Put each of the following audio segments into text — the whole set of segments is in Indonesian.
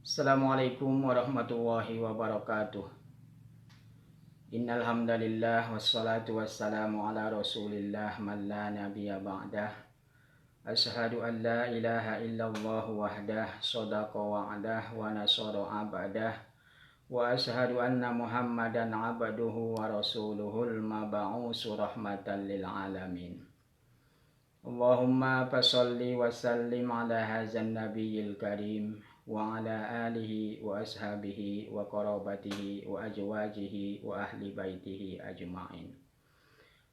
Assalamualaikum warahmatullahi wabarakatuh. Innal hamdalillah wassalatu wassalamu ala Rasulillah man la nabiyya ba'dah. Asyhadu an la ilaha illallah wahdah shadaqa wa'dah wa nasara abadah. Wa asyhadu anna Muhammadan abduhu wa rasuluhul mab'uus rahmatan lil alamin. Allahumma fasholli wa sallim ala hadzal nabiyil karim wa ala alihi wa ashabihi wa qarabatihi wa azwajihi wa ahli baitihi ajma'in.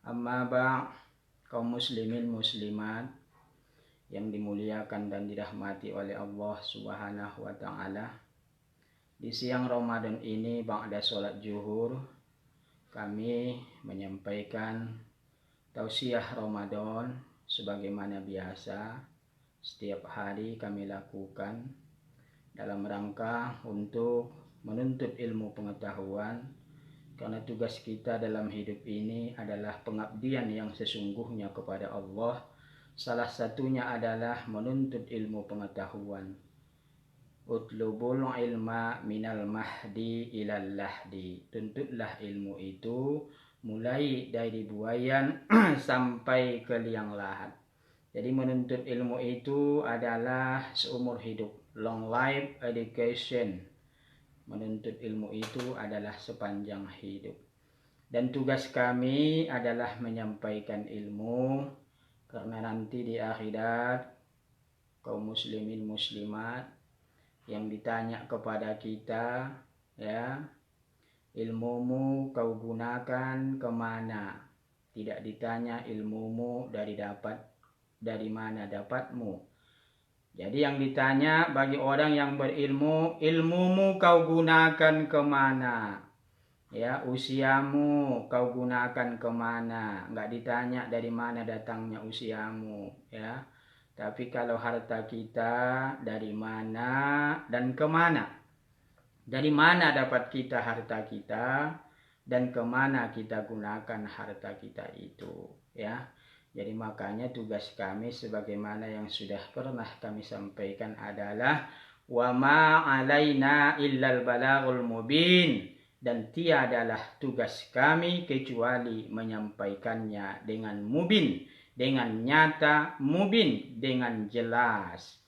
Amma ba' kaum muslimin muslimat yang dimuliakan dan dirahmati oleh Allah Subhanahu wa taala. Di siang Ramadan ini ba'da salat zuhur kami menyampaikan tausiah Ramadan sebagaimana biasa setiap hari kami lakukan dalam rangka untuk menuntut ilmu pengetahuan, karena tugas kita dalam hidup ini adalah pengabdian yang sesungguhnya kepada Allah. Salah satunya adalah menuntut ilmu pengetahuan. Utlubul ilma minal mahdi ilal lahdi. Tuntutlah ilmu itu mulai dari buayan sampai ke liang lahat. Jadi menuntut ilmu itu adalah seumur hidup, long life education. Menuntut ilmu itu adalah sepanjang hidup. Dan tugas kami adalah menyampaikan ilmu, karena nanti di akhirat kaum muslimin muslimat yang ditanya kepada kita, ya, ilmumu kau gunakan kemana? Tidak ditanya ilmumu dari mana dapatmu. Jadi yang ditanya bagi orang yang berilmu, ilmumu kau gunakan kemana? Ya, usiamu kau gunakan kemana? Enggak ditanya dari mana datangnya usiamu, ya. Tapi kalau harta kita dari mana dan kemana? Dari mana dapat kita harta kita dan kemana kita gunakan harta kita itu, ya. Jadi makanya tugas kami sebagaimana yang sudah pernah kami sampaikan adalah wa ma alaina illal balaghul mubin, dan tiadalah tugas kami kecuali menyampaikannya dengan mubin, dengan nyata, mubin dengan jelas.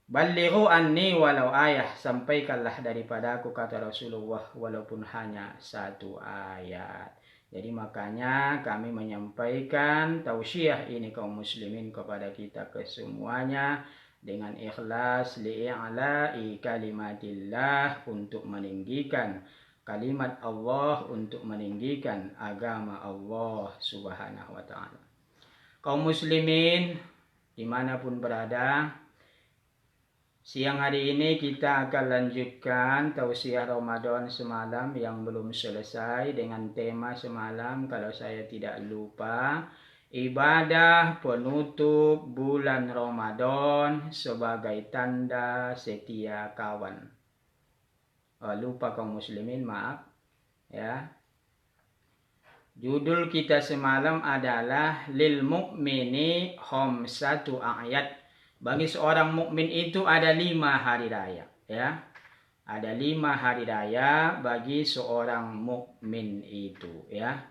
Balighu anni walau ayah, sampaikanlah daripadaku kata Rasulullah walaupun hanya satu ayat. Jadi makanya kami menyampaikan tausiah ini kaum muslimin kepada kita kesemuanya dengan ikhlas li'a'la'i kalimatillah, untuk meninggikan kalimat Allah, untuk meninggikan agama Allah Subhanahu wa ta'ala. Kaum muslimin dimanapun berada, siang hari ini kita akan lanjutkan tausiah Ramadan semalam yang belum selesai dengan tema semalam, kalau saya tidak lupa, ibadah penutup bulan Ramadan sebagai tanda setia kawan. Lupa kaum muslimin, maaf ya. Judul kita semalam adalah lil mu'mini khamsatu ayat. Bagi seorang mukmin itu ada 5 hari raya, ya. Ada 5 hari raya bagi seorang mukmin itu, ya.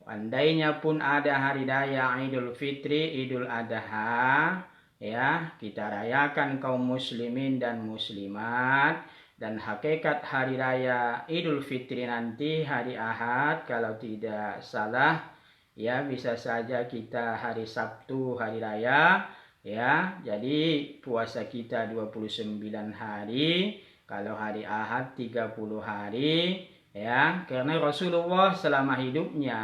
Andainya pun ada hari raya Idul Fitri, Idul Adha, ya, kita rayakan kaum muslimin dan muslimat. Dan hakikat hari raya Idul Fitri nanti hari Ahad kalau tidak salah, ya, bisa saja kita hari Sabtu hari raya. Ya, jadi puasa kita 29 hari, kalau hari Ahad 30 hari, ya. Karena Rasulullah selama hidupnya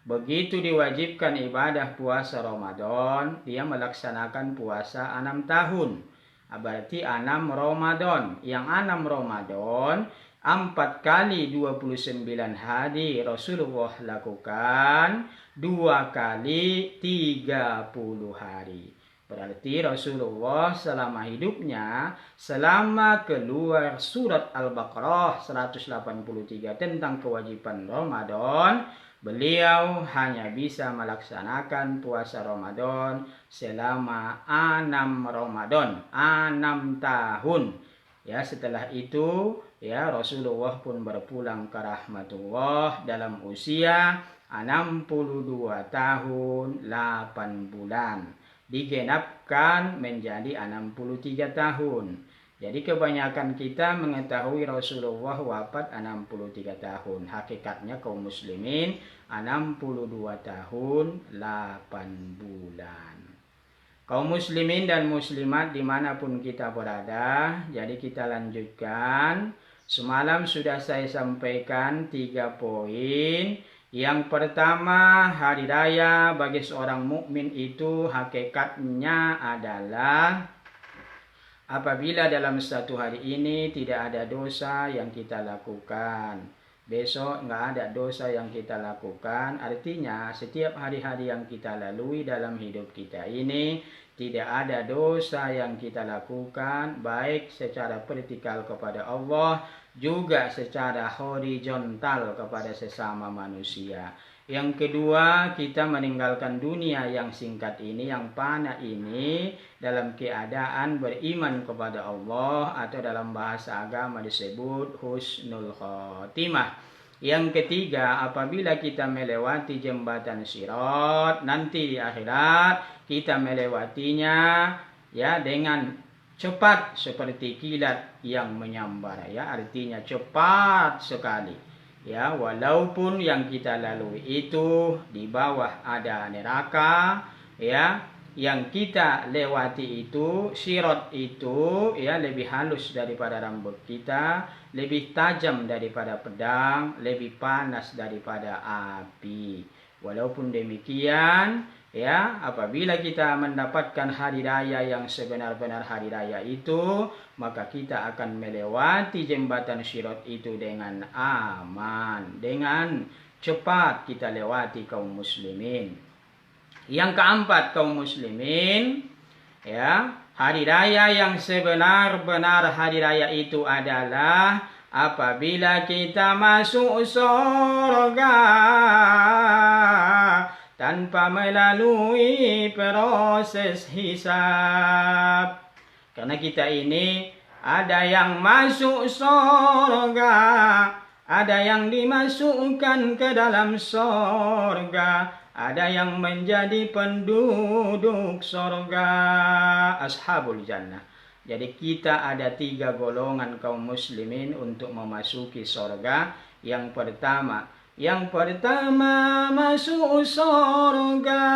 begitu diwajibkan ibadah puasa Ramadan, dia melaksanakan puasa 6 tahun. Berarti 6 Ramadan. Yang 6 Ramadan 4 kali 29 hari Rasulullah lakukan, 2 kali 30 hari. Berarti Rasulullah selama hidupnya, selama keluar surat Al-Baqarah 183 tentang kewajiban Ramadan, beliau hanya bisa melaksanakan puasa Ramadan selama 6 Ramadan, 6 tahun. Ya, setelah itu ya Rasulullah pun berpulang ke rahmatullah dalam usia 62 tahun 8 bulan. Digenapkan menjadi 63 tahun. Jadi kebanyakan kita mengetahui Rasulullah wafat 63 tahun. Hakikatnya kaum muslimin 62 tahun 8 bulan. Kaum muslimin dan muslimat dimanapun kita berada, jadi kita lanjutkan. Semalam sudah saya sampaikan 3 poin. Yang pertama, hari raya bagi seorang mukmin itu hakikatnya adalah apabila dalam satu hari ini tidak ada dosa yang kita lakukan. Besok nggak ada dosa yang kita lakukan, artinya setiap hari-hari yang kita lalui dalam hidup kita ini tidak ada dosa yang kita lakukan, baik secara vertikal kepada Allah, juga secara horizontal kepada sesama manusia. Yang kedua, kita meninggalkan dunia yang singkat ini, yang fana ini, dalam keadaan beriman kepada Allah, atau dalam bahasa agama disebut husnul khotimah. Yang ketiga, apabila kita melewati jembatan Sirat, nanti di akhirat kita melewatinya ya dengan cepat seperti kilat yang menyambar, ya, artinya cepat sekali. Ya, walaupun yang kita lalui itu di bawah ada neraka, ya, yang kita lewati itu, Sirat itu, ya, lebih halus daripada rambut kita, lebih tajam daripada pedang, lebih panas daripada api. Walaupun demikian, ya, apabila kita mendapatkan hari raya yang sebenar-benar hari raya itu, maka kita akan melewati jembatan Sirat itu dengan aman, dengan cepat kita lewati kaum muslimin. Yang keempat kaum muslimin, ya, hari raya yang sebenar-benar hari raya itu adalah apabila kita masuk surga tanpa melalui proses hisab. Karena kita ini ada yang masuk surga, ada yang dimasukkan ke dalam surga, ada yang menjadi penduduk surga, ashabul jannah. Jadi kita ada 3 golongan kaum muslimin untuk memasuki surga. Yang pertama masuk surga.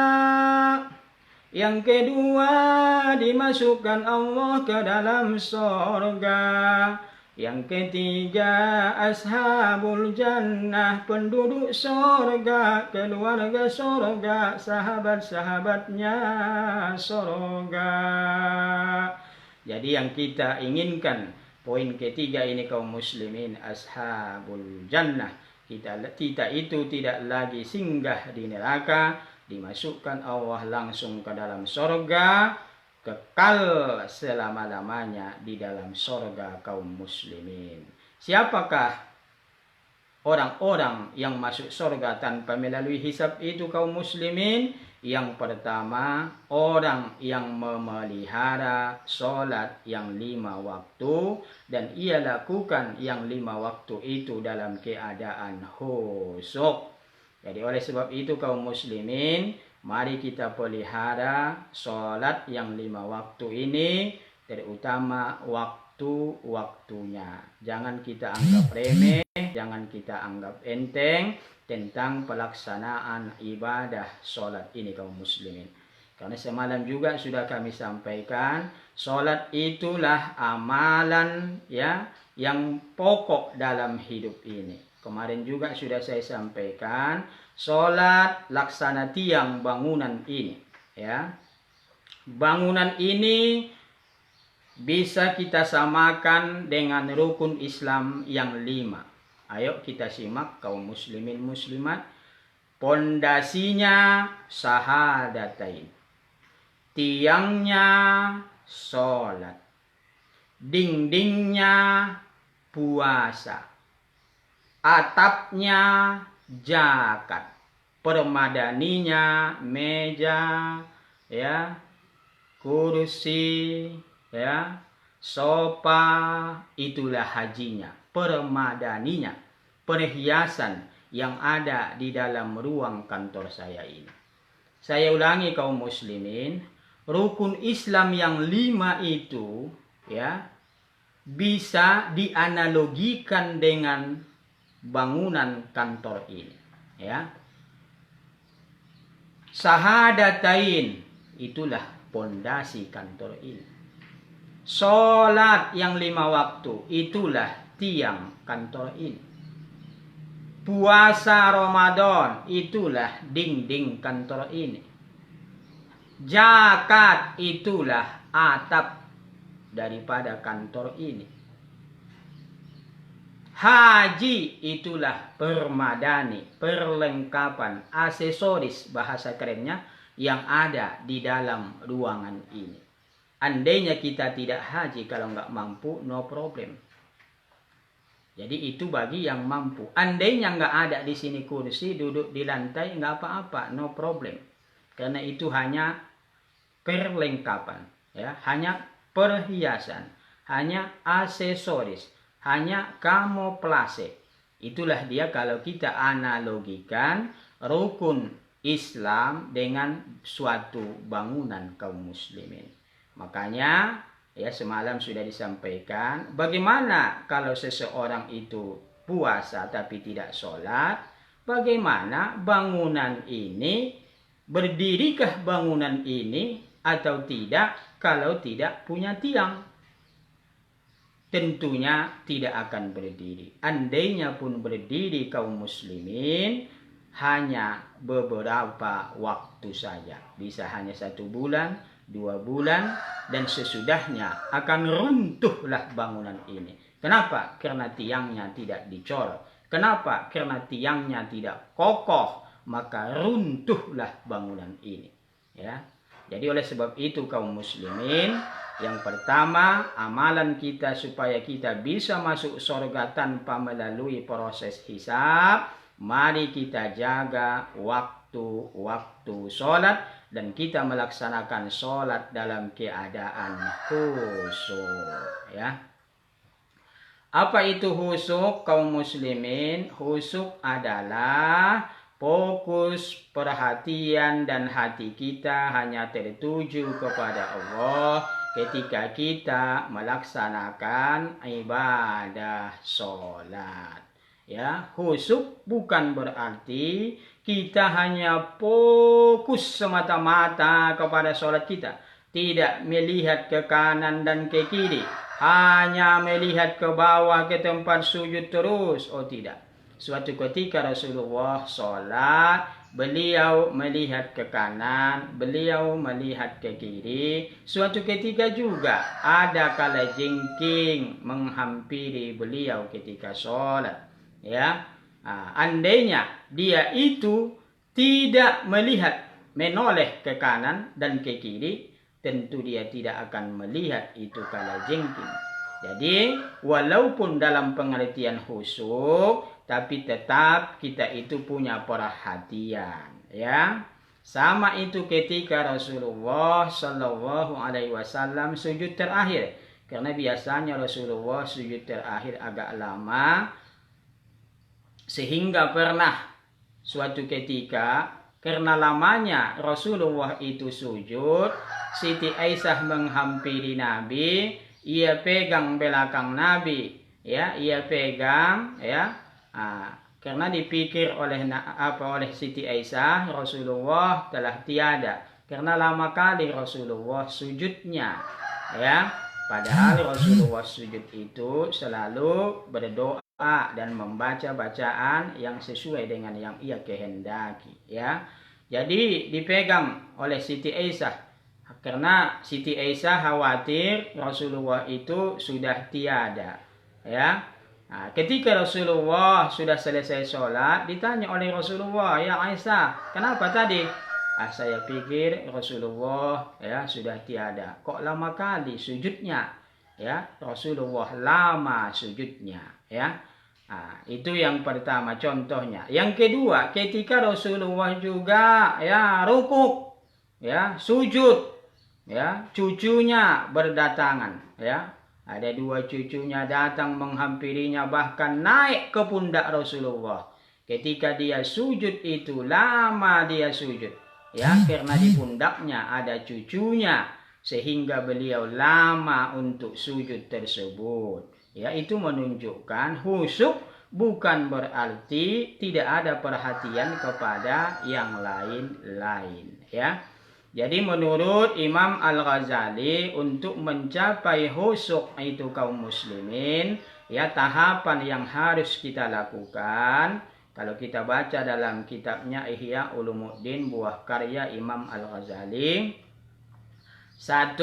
Yang kedua dimasukkan Allah ke dalam surga. Yang ketiga ashabul jannah, penduduk surga, keluarga surga, sahabat-sahabatnya surga. Jadi yang kita inginkan, poin ketiga ini kaum muslimin, ashabul jannah. Kita itu tidak lagi singgah di neraka, dimasukkan Allah langsung ke dalam surga, kekal selama-lamanya di dalam surga kaum muslimin. Siapakah orang-orang yang masuk surga tanpa melalui hisab itu kaum muslimin? Yang pertama, orang yang memelihara sholat yang 5 waktu, dan ia lakukan yang 5 waktu itu dalam keadaan khusyuk. Jadi oleh sebab itu kaum muslimin, mari kita pelihara sholat yang 5 waktu ini, terutama waktu-waktunya. Jangan kita anggap remeh, jangan kita anggap enteng tentang pelaksanaan ibadah sholat ini kaum muslimin. Karena semalam juga sudah kami sampaikan, sholat itulah amalan, ya, yang pokok dalam hidup ini. Kemarin juga sudah saya sampaikan, sholat laksana tiang bangunan ini, ya. Bangunan ini bisa kita samakan dengan rukun Islam yang 5. Ayo kita simak kaum muslimin muslimat. Pondasinya syahadatain, tiangnya sholat, dindingnya puasa, atapnya zakat, permadaninya meja, ya, kursi, ya, Sofa itulah hajinya, permadaninya, perhiasan yang ada di dalam ruang kantor saya ini. Saya ulangi kaum muslimin, rukun Islam yang 5 itu ya bisa dianalogikan dengan bangunan kantor ini, ya. Syahadatain itulah pondasi kantor ini. Salat yang 5 waktu itulah tiang kantor ini. Puasa Ramadan itulah dinding kantor ini. Zakat itulah atap daripada kantor ini. Haji itulah permadani, perlengkapan, aksesoris bahasa kerennya yang ada di dalam ruangan ini. Andainya kita tidak haji, kalau nggak mampu, no problem. Jadi itu bagi yang mampu. Andainya nggak ada di sini kursi, duduk di lantai, nggak apa-apa, no problem. Karena itu hanya perlengkapan, ya, hanya perhiasan, hanya aksesoris, hanya kamuflase. Itulah dia kalau kita analogikan rukun Islam dengan suatu bangunan kaum muslimin. Makanya ya semalam sudah disampaikan, bagaimana kalau seseorang itu puasa tapi tidak sholat? Bagaimana bangunan ini, berdirikah bangunan ini atau tidak kalau tidak punya tiang? Tentunya tidak akan berdiri. Andainya pun berdiri kaum muslimin, hanya beberapa waktu saja. Bisa hanya 1 bulan, 2 bulan, dan sesudahnya akan runtuhlah bangunan ini. Kenapa? Karena tiangnya tidak dicor. Kenapa? Karena tiangnya tidak kokoh, maka runtuhlah bangunan ini. Ya. Jadi oleh sebab itu kaum muslimin, yang pertama, amalan kita supaya kita bisa masuk surga tanpa melalui proses hisab, mari kita jaga waktu-waktu sholat dan kita melaksanakan sholat dalam keadaan khusyuk, ya. Apa itu khusyuk kaum muslimin? Khusyuk adalah fokus perhatian dan hati kita hanya tertuju kepada Allah ketika kita melaksanakan ibadah sholat. Ya, khusyuk bukan berarti kita hanya fokus semata-mata kepada sholat kita, tidak melihat ke kanan dan ke kiri, hanya melihat ke bawah ke tempat sujud terus. Oh tidak. Suatu ketika Rasulullah sholat, beliau melihat ke kanan, beliau melihat ke kiri. Suatu ketika juga ada kala jengking menghampiri beliau ketika sholat. Ya, andainya dia itu tidak melihat menoleh ke kanan dan ke kiri, tentu dia tidak akan melihat itu kala jengking. Jadi walaupun dalam pengertian khusyuk, tapi tetap kita itu punya perhatian, ya. Sama itu ketika Rasulullah Shallallahu Alaihi Wasallam sujud terakhir, karena biasanya Rasulullah sujud terakhir agak lama, sehingga pernah suatu ketika karena lamanya Rasulullah itu sujud, Siti Aisyah menghampiri Nabi, ia pegang belakang Nabi, ya, ia pegang, ya. Karena dipikir oleh Siti Aisyah, Rasulullah telah tiada karena lama kali Rasulullah sujudnya, ya. Padahal Rasulullah sujud itu selalu berdoa dan membaca bacaan yang sesuai dengan yang ia kehendaki, ya. Jadi dipegang oleh Siti Aisyah karena Siti Aisyah khawatir Rasulullah itu sudah tiada, ya. Ketika Rasulullah sudah selesai sholat, ditanya oleh Rasulullah, ya Aisyah, kenapa tadi? Saya pikir Rasulullah ya sudah tiada. Kok lama kali sujudnya? Ya, Rasulullah lama sujudnya, ya. Itu yang pertama contohnya. Yang kedua, ketika Rasulullah juga ya rukuk, ya sujud, ya cucunya berdatangan, ya. Ada 2 cucunya datang menghampirinya, bahkan naik ke pundak Rasulullah. Ketika dia sujud itu lama dia sujud, ya, karena di pundaknya ada cucunya, sehingga beliau lama untuk sujud tersebut. Ya, itu menunjukkan khusyuk bukan berarti tidak ada perhatian kepada yang lain-lain, ya. Jadi menurut Imam Al-Ghazali, untuk mencapai khusyuk itu kaum muslimin, ya, tahapan yang harus kita lakukan. Kalau kita baca dalam kitabnya Ihya Ulumuddin, buah karya Imam Al-Ghazali, 1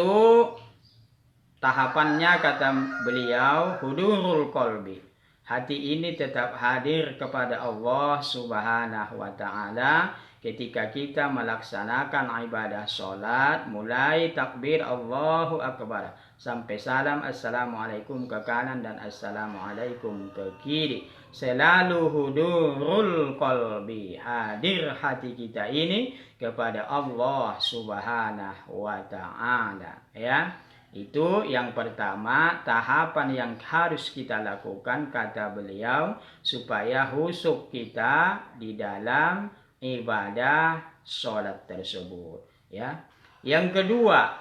tahapannya kata beliau hudurul qalbi. Hati ini tetap hadir kepada Allah Subhanahu wa taala ketika kita melaksanakan ibadah sholat, mulai takbir Allahu Akbar sampai salam assalamualaikum ke kanan dan assalamualaikum ke kiri. Selalu hudurul qalbi, hadir hati kita ini kepada Allah Subhanahu wa taala, ya. Itu yang pertama, tahapan yang harus kita lakukan kata beliau supaya khusyuk kita di dalam ibadah sholat tersebut, ya. Yang kedua,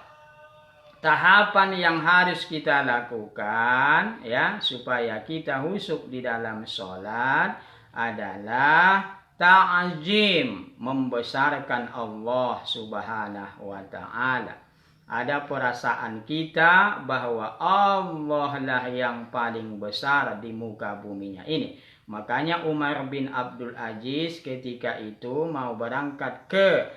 tahapan yang harus kita lakukan, ya, supaya kita khusyuk di dalam sholat adalah ta'zim, membesarkan Allah Subhanahu wa taala. Ada perasaan kita bahwa Allah lah yang paling besar di muka buminya ini. Makanya Umar bin Abdul Aziz ketika itu mau berangkat ke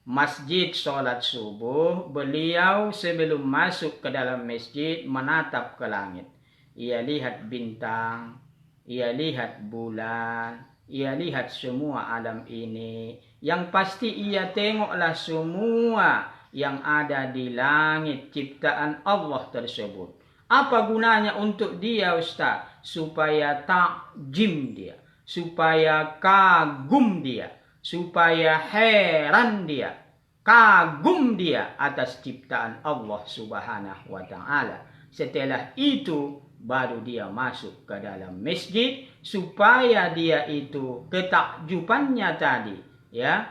masjid sholat subuh, beliau sebelum masuk ke dalam masjid menatap ke langit. Ia lihat bintang, ia lihat bulan, ia lihat semua alam ini. Yang pasti ia tengoklah semua yang ada di langit ciptaan Allah tersebut. Apa gunanya untuk dia, Ustaz? Supaya takjim dia, supaya kagum dia, supaya heran dia, kagum dia atas ciptaan Allah Subhanahu wa taala. Setelah itu baru dia masuk ke dalam masjid supaya dia itu ketakjubannya tadi, ya,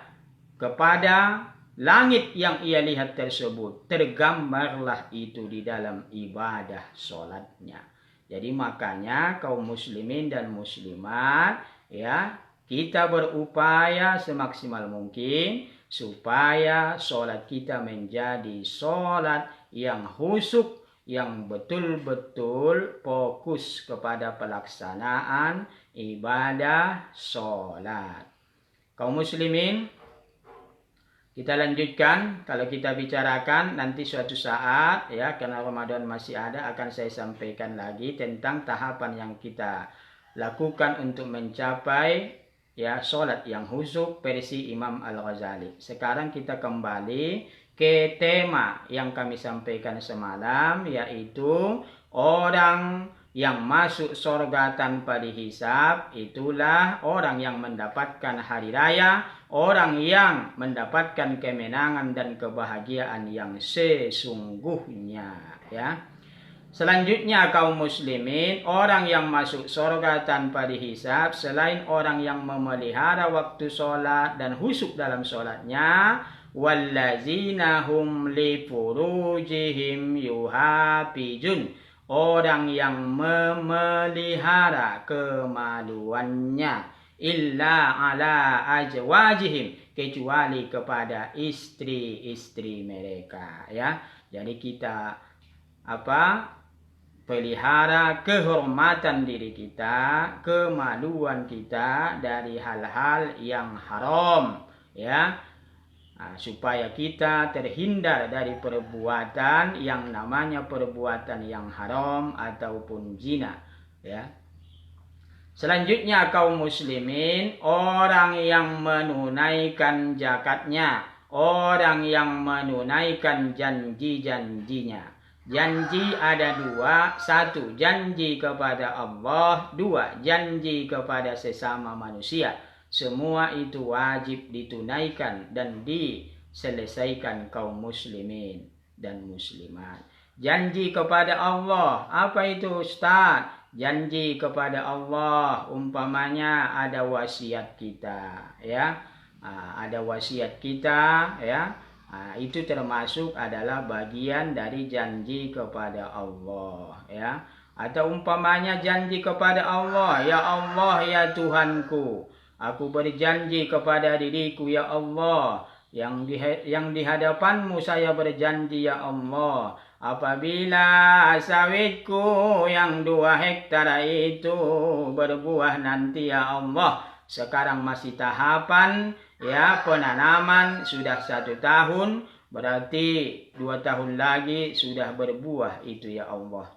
kepada langit yang ia lihat tersebut tergambarlah itu di dalam ibadah sholatnya. Jadi makanya kaum muslimin dan muslimat, ya, kita berupaya semaksimal mungkin supaya sholat kita menjadi sholat yang khusyuk, yang betul-betul fokus kepada pelaksanaan ibadah sholat. Kaum muslimin, kita lanjutkan. Kalau kita bicarakan nanti suatu saat, ya, karena Ramadan masih ada, akan saya sampaikan lagi tentang tahapan yang kita lakukan untuk mencapai, ya, sholat yang khusyuk versi Imam Al-Ghazali. Sekarang kita kembali ke tema yang kami sampaikan semalam, yaitu orang yang masuk surga tanpa dihisab itulah orang yang mendapatkan hari raya, orang yang mendapatkan kemenangan dan kebahagiaan yang sesungguhnya, ya. Selanjutnya kaum muslimin, orang yang masuk surga tanpa dihisab selain orang yang memelihara waktu sholat dan khusyuk dalam sholatnya, wallazina hum li furujihim yuhafizun, orang yang memelihara kemaluannya, illa ala azwajihim, kecuali kepada istri-istri mereka, ya. Jadi kita pelihara kehormatan diri kita, kemaluan kita dari hal-hal yang haram, ya. Supaya kita terhindar dari perbuatan yang namanya perbuatan yang haram ataupun zina, ya. Selanjutnya kaum muslimin, orang yang menunaikan zakatnya, orang yang menunaikan janji-janjinya. Janji ada 2, 1 janji kepada Allah, 2 janji kepada sesama manusia. Semua itu wajib ditunaikan dan diselesaikan kaum muslimin dan muslimat. Janji kepada Allah. Apa itu Ustaz? Janji kepada Allah umpamanya ada wasiat kita, ya. Ada wasiat kita, ya. Itu termasuk adalah bagian dari janji kepada Allah, ya. Atau umpamanya janji kepada Allah, ya Allah ya Tuhanku, aku berjanji kepada diriku ya Allah, yang di hadapanmu saya berjanji ya Allah, apabila sawitku yang 2 hektar itu berbuah nanti ya Allah, sekarang masih tahapan ya penanaman, sudah 1 tahun, berarti 2 tahun lagi sudah berbuah itu ya Allah.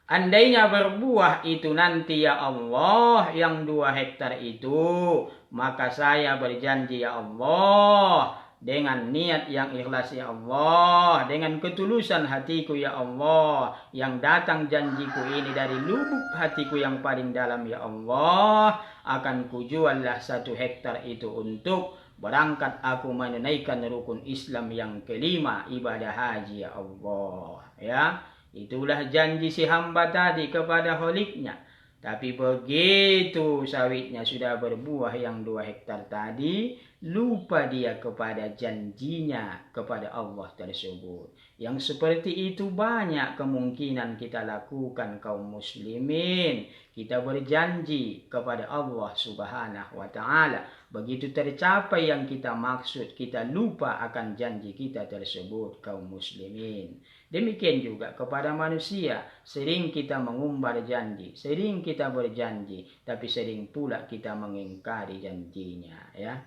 Andainya berbuah itu nanti ya Allah yang 2 hektar itu, maka saya berjanji ya Allah dengan niat yang ikhlas ya Allah, dengan ketulusan hatiku ya Allah, yang datang janjiku ini dari lubuk hatiku yang paling dalam ya Allah, akan kujuallah 1 hektar itu untuk berangkat aku menunaikan rukun Islam yang kelima, ibadah haji ya Allah, ya. Itulah janji si hamba tadi kepada kholiknya. Tapi begitu sawitnya sudah berbuah yang 2 hektar tadi, lupa dia kepada janjinya kepada Allah tersebut. Yang seperti itu banyak kemungkinan kita lakukan kaum muslimin. Kita berjanji kepada Allah Subhanahu wa ta'ala. Begitu tercapai yang kita maksud, kita lupa akan janji kita tersebut kaum muslimin. Demikian juga kepada manusia, sering kita mengumbar janji, sering kita berjanji, tapi sering pula kita mengingkari janjinya, ya.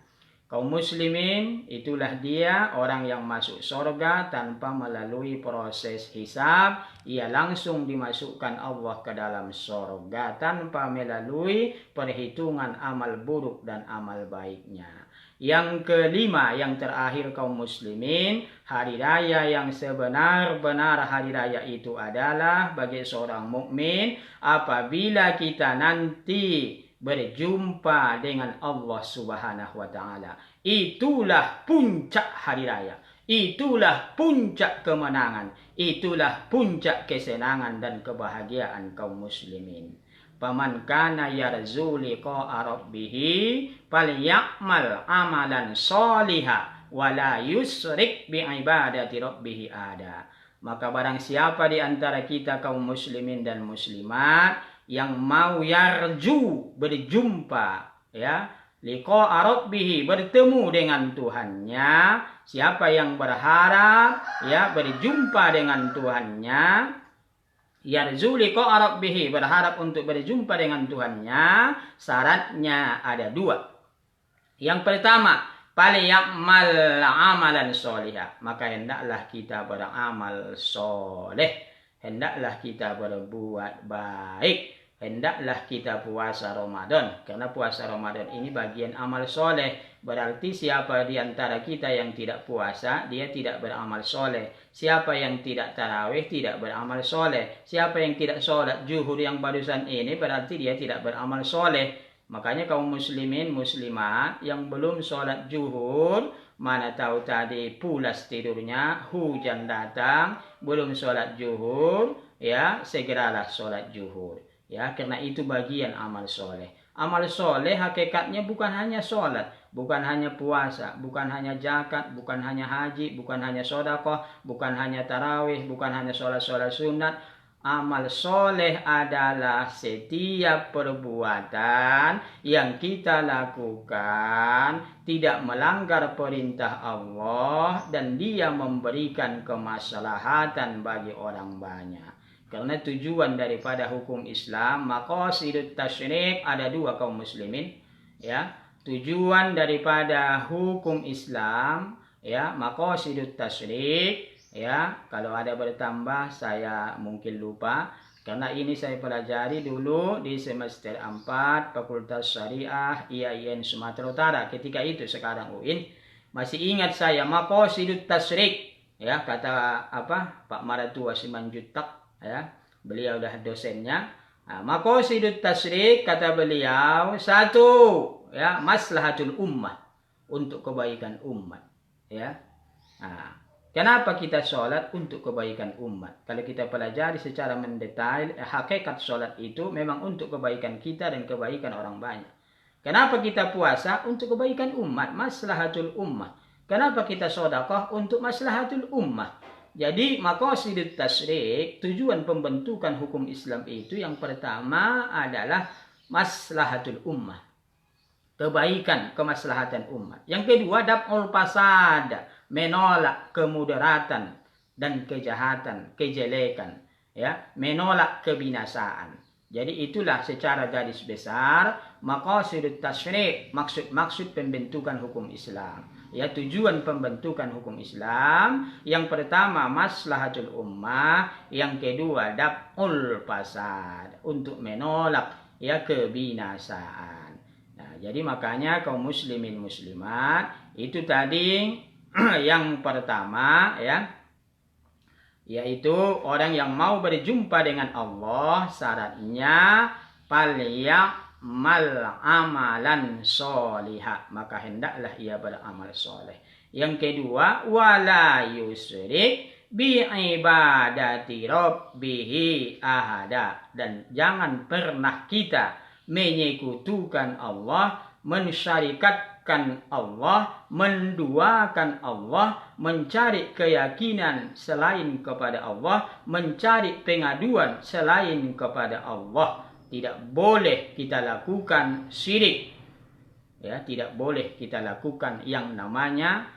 Kaum muslimin, itulah dia orang yang masuk surga tanpa melalui proses hisab. Ia langsung dimasukkan Allah ke dalam surga tanpa melalui perhitungan amal buruk dan amal baiknya. Yang kelima, yang terakhir kaum muslimin, hari raya yang sebenar-benar hari raya itu adalah bagi seorang mukmin apabila kita nanti berjumpa dengan Allah Subhanahu wa ta'ala. Itulah puncak hari raya. Itulah puncak kemenangan. Itulah puncak kesenangan dan kebahagiaan kaum muslimin. Faman kana yarju liqa'a rabbih falyamal amalan sholiha wala yusrik bi ibadati rabbih ada. Maka barang siapa di antara kita kaum muslimin dan muslimat yang mau yarju berjumpa, ya, liqa'a rabbih bertemu dengan Tuhannya, siapa yang berharap ya berjumpa dengan Tuhannya, yarju liqa'a rabbih berharap untuk berjumpa dengan Tuhannya, syaratnya ada 2. Yang pertama, falyamal amalan sholiha, maka hendaklah kita beramal soleh, hendaklah kita berbuat baik, hendaklah kita puasa Ramadan. Karena puasa Ramadan ini bagian amal soleh. Berarti siapa di antara kita yang tidak puasa, dia tidak beramal soleh. Siapa yang tidak tarawih, tidak beramal soleh. Siapa yang tidak sholat zuhur yang barusan ini, berarti dia tidak beramal soleh. Makanya kaum muslimin muslimat yang belum sholat zuhur, mana tahu tadi pulas tidurnya, hujan datang, belum sholat zuhur, ya segeralah sholat zuhur. Ya, karena itu bagian amal soleh. Amal soleh hakikatnya bukan hanya sholat, bukan hanya puasa, bukan hanya zakat, bukan hanya haji, bukan hanya sedekah, bukan hanya tarawih, bukan hanya sholat-sholat sunat. Amal soleh adalah setiap perbuatan yang kita lakukan tidak melanggar perintah Allah dan dia memberikan kemaslahatan bagi orang banyak. Karena tujuan daripada hukum Islam, maqasidut tasyrik ada 2 kaum muslimin, ya. Tujuan daripada hukum Islam, ya, maqasidut tasyrik, ya. Kalau ada bertambah saya mungkin lupa, karena ini saya pelajari dulu di semester 4 Fakultas Syariah IAIN Sumatera Utara. Ketika itu sekarang UIN, masih ingat saya maqasidut tasyrik, ya, kata Pak Maratua Simanjuntak, ya, beliau dah dosennya. Maqasidut tasyrik kata beliau 1, ya, maslahatul ummah, untuk kebaikan umat, ya. Kenapa kita sholat? Untuk kebaikan umat. Kalau kita pelajari secara mendetail, hakikat sholat itu memang untuk kebaikan kita dan kebaikan orang banyak. Kenapa kita puasa? Untuk kebaikan umat, maslahatul ummah. Kenapa kita sedekah? Untuk maslahatul ummah. Jadi maqasidut tasyrik, tujuan pembentukan hukum Islam itu yang pertama adalah maslahatul ummah. Kebaikan, kemaslahatan umat. Yang kedua, daf'ul fasad, menolak kemudaratan dan kejahatan, kejelekan, ya, menolak kebinasaan. Jadi itulah secara garis besar maqasidut tasyrik, maksud pembentukan hukum Islam. Ya, tujuan pembentukan hukum Islam yang pertama maslahatul ummah, yang kedua daf'ul fasad, untuk menolak ya kebinasaan. Nah, jadi makanya kaum muslimin muslimat itu tadi yang pertama ya, yaitu orang yang mau berjumpa dengan Allah syaratnya mal amalan solihah, maka hendaklah ia beramal soleh. Yang kedua, wala yusrik bi ibadati rabbihi ahada, dan jangan pernah kita menyekutukan Allah, mensyarikatkan Allah, menduakan Allah, mencari keyakinan selain kepada Allah, mencari pengaduan selain kepada Allah. Tidak boleh kita lakukan syirik. Ya, tidak boleh kita lakukan yang namanya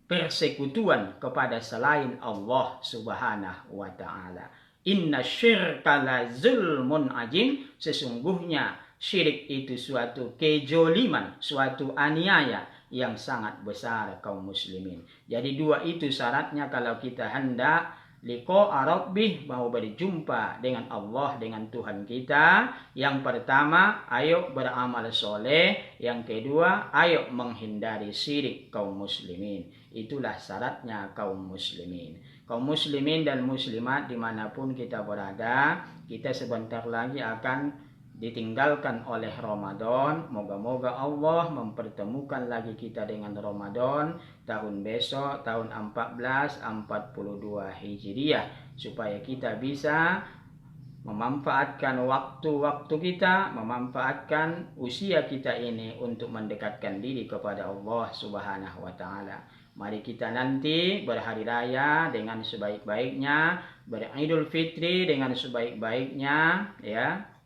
persekutuan kepada selain Allah Subhanahu wa taala. Inna syirka la zulmun azim, sesungguhnya syirik itu suatu kejoliman, suatu aniaya yang sangat besar kaum muslimin. Jadi dua itu syaratnya kalau kita hendak liqa rabbih, mau berjumpa dengan Allah, dengan Tuhan kita. Yang pertama, ayo beramal soleh. Yang kedua, ayo menghindari syirik kaum muslimin. Itulah syaratnya kaum muslimin. Kaum muslimin dan muslimat dimanapun kita berada, kita sebentar lagi akan ditinggalkan oleh Ramadan. Moga-moga Allah mempertemukan lagi kita dengan Ramadan tahun besok, tahun 1442 Hijriah, supaya kita bisa memanfaatkan waktu-waktu kita, memanfaatkan usia kita ini untuk mendekatkan diri kepada Allah Subhanahu wa taala. Mari kita nanti berhari raya dengan sebaik-baiknya, beridul fitri dengan sebaik-baiknya, ya.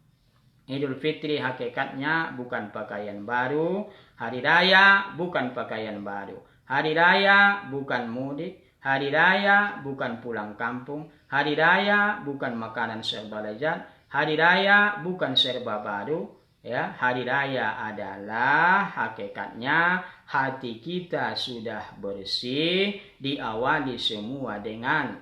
Idul Fitri hakikatnya bukan pakaian baru, hari raya bukan pakaian baru, hari raya bukan mudik, hari raya bukan pulang kampung, hari raya bukan makanan serba lezat, hari raya bukan serba baru, ya. Hari raya adalah hakikatnya hati kita sudah bersih, diawali semua dengan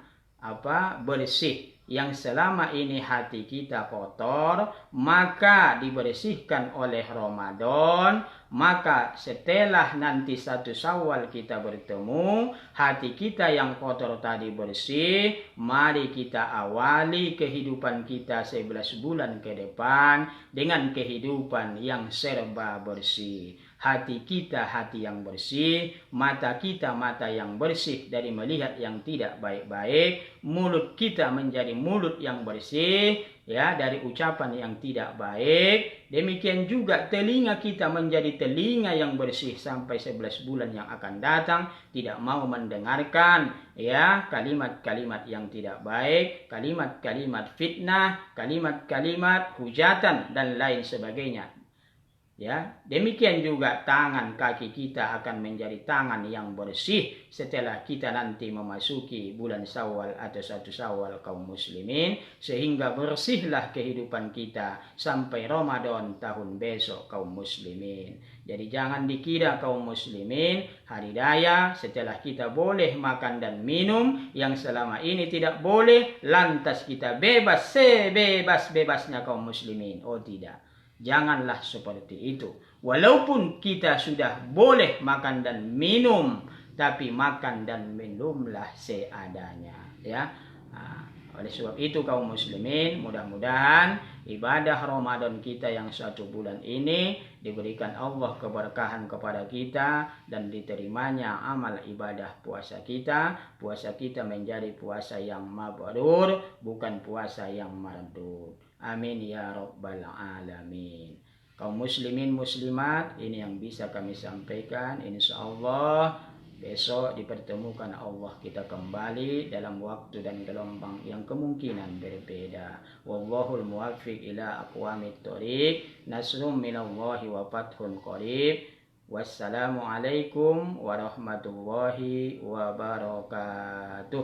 bersih. Yang selama ini hati kita kotor, maka dibersihkan oleh Ramadan. Maka setelah nanti 1 Syawal kita bertemu, hati kita yang kotor tadi bersih. Mari kita awali kehidupan kita 11 bulan ke depan dengan kehidupan yang serba bersih. Hati kita hati yang bersih, mata kita mata yang bersih dari melihat yang tidak baik-baik, mulut kita menjadi mulut yang bersih ya dari ucapan yang tidak baik. Demikian juga telinga kita menjadi telinga yang bersih sampai 11 bulan yang akan datang, tidak mau mendengarkan ya kalimat-kalimat yang tidak baik, kalimat-kalimat fitnah, kalimat-kalimat hujatan dan lain sebagainya. Ya, demikian juga tangan kaki kita akan menjadi tangan yang bersih setelah kita nanti memasuki bulan Syawal atau 1 Syawal kaum muslimin, sehingga bersihlah kehidupan kita sampai Ramadan tahun besok kaum muslimin. Jadi jangan dikira kaum muslimin hari raya setelah kita boleh makan dan minum yang selama ini tidak boleh, lantas kita bebas sebebas-bebasnya kaum muslimin. Oh tidak. Janganlah seperti itu. Walaupun kita sudah boleh makan dan minum, tapi makan dan minumlah seadanya, ya. Oleh sebab itu kaum muslimin, mudah-mudahan ibadah Ramadan kita yang 1 bulan ini diberikan Allah keberkahan kepada kita dan diterimanya amal ibadah puasa kita. Puasa kita menjadi puasa yang mabrur, bukan puasa yang mardud. Amin ya rabbal alamin. Kaum muslimin muslimat, ini yang bisa kami sampaikan. Insyaallah besok dipertemukan Allah kita kembali dalam waktu dan gelombang yang kemungkinan berbeda. Wallahul muwaffiq ila aqwamit thoriq. Nasrum minallahi wa fathun qarib. Wassalamualaikum warahmatullahi wabarakatuh.